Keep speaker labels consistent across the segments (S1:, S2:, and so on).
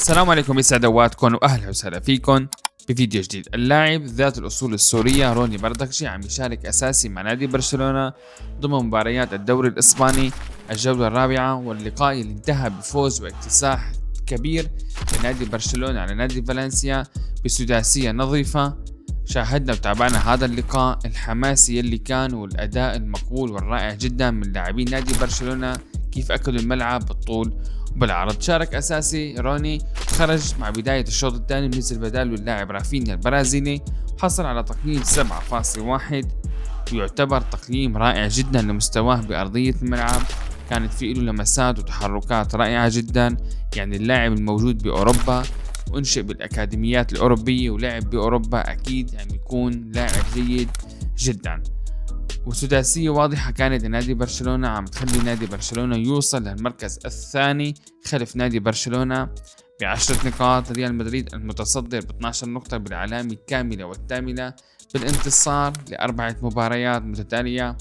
S1: السلام عليكم، يسعد اوقاتكم واهلا وسهلا فيكم بفيديو جديد. اللاعب ذات الاصول السورية روني بردغشي عم يشارك اساسي مع نادي برشلونة ضمن مباريات الدوري الاسباني الجولة الرابعة، واللقاء اللي انتهى بفوز واكتساح كبير لنادي برشلونة على نادي فالنسيا بسداسية نظيفة. شاهدنا وتابعنا هذا اللقاء الحماسي اللي كان، والاداء المقبول والرائع جدا من لاعبين نادي برشلونة، كيف اكلوا الملعب بالطول وبالعرض. شارك اساسي روني، خرج مع بداية الشوط الثاني ونزل بداله اللاعب رافينيا البرازيلي، حصل على تقييم 7.1 ويعتبر تقييم رائع جدا لمستواه بأرضية الملعب. كانت في له لمسات وتحركات رائعة جدا، يعني اللاعب الموجود بأوروبا وانشئ بالأكاديميات الأوروبية ولعب بأوروبا، أكيد يعني يكون لاعب جيد جدا. وسداسية واضحة كانت لنادي برشلونة عم تخلي نادي برشلونة يوصل للمركز الثاني خلف نادي برشلونة ب10 نقاط. ريال مدريد المتصدر ب12 نقطة بالعلامة الكاملة والتاملة بالانتصار ل4 مباريات متتالية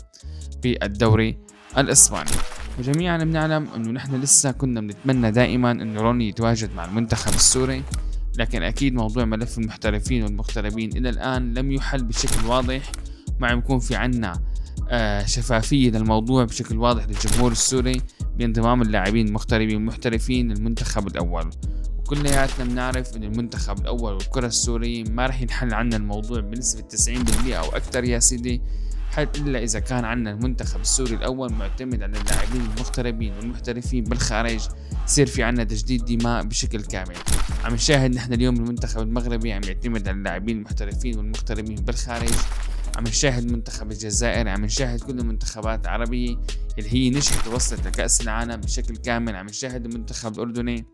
S1: بالدوري الإسباني. وجميعا بنعلم انه نحن لسه كنا بنتمنى دائما انه روني يتواجد مع المنتخب السوري، لكن اكيد موضوع ملف المحترفين والمغتربين الى الان لم يحل بشكل واضح. ما عم يكون في عنا شفافية للموضوع بشكل واضح للجمهور السوري بانضمام اللاعبين المغتربين والمحترفين للمنتخب الأول. وكلياتنا بنعرف أن المنتخب الأول والكرة السورية ما رح ينحل عنا الموضوع بنسبة 90% أو أكثر يا سيدي، إلا إذا كان عنا المنتخب السوري الأول معتمد على اللاعبين المغتربين والمحترفين بالخارج، يصير في عنا تجديد دماء بشكل كامل. عم نشاهد نحن اليوم المنتخب المغربي عم يعتمد على اللاعبين المحترفين والمغتربين بالخارج، عم نشاهد منتخب الجزائر، عم نشاهد كل المنتخبات العربية اللي هي نجحت ووصلت لكأس العالم بشكل كامل. عم نشاهد المنتخب الأردني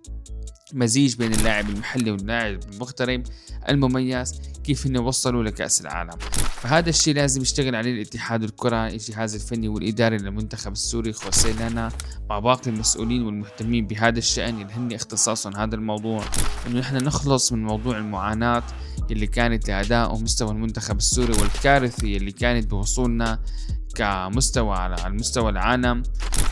S1: مزيج بين اللاعب المحلي واللاعب المغترب المميز، كيف انه وصلوا لكأس العالم. فهذا الشيء لازم يشتغل عليه الاتحاد الكرة، الجهاز الفني والإداري للمنتخب السوري خوسيه لانا مع باقي المسؤولين والمهتمين بهذا الشأن اللي هن اختصاصهم هذا الموضوع، انه نحن نخلص من موضوع المعاناة اللي كانت لأداء ومستوى المنتخب السوري، والكارثة اللي كانت بوصولنا كمستوى على المستوى العالم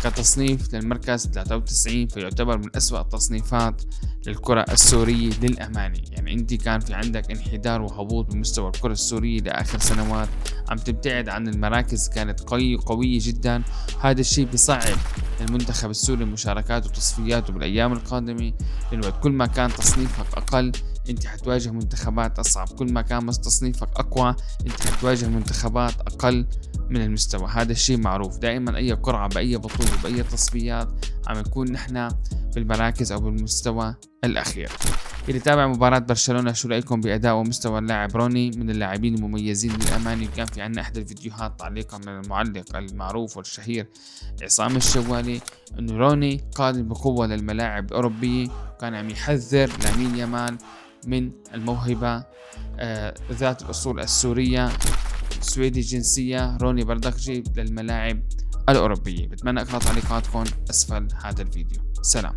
S1: كتصنيف للمركز 93، فيعتبر من أسوأ التصنيفات للكرة السورية للأمانة. يعني انت كان في عندك انحدار وهبوط بمستوى الكرة السورية لآخر سنوات، عم تبتعد عن المراكز كانت قوية جدا. هذا الشيء بيصعب المنتخب السوري مشاركاته وتصفياته بالأيام القادمة، لأنه كل ما كان تصنيفك أقل انت حتواجه منتخبات أصعب، كل ما كان تصنيفك أقوى انت حتواجه منتخبات أقل من المستوى. هذا الشيء معروف دائما، أي قرعة بأي بطولة بأي تصفيات عم نكون نحن بالمراكز أو بالمستوى الأخير. اللي تابع مباراة برشلونة، شو رأيكم بأداء ومستوى اللاعب روني؟ من اللاعبين المميزين للأمانة. كان في عنا إحدى الفيديوهات تعليقا من المعلق المعروف والشهير عصام الشوالي إنه روني قادم بقوة للملاعب الأوروبية، كان عم يحذر لامين يامال من الموهبة ذات الأصول السورية سويدي الجنسية روني بردغشي للملاعب الأوروبية. بتمنى أقرأ تعليقاتكم أسفل هذا الفيديو. سلام.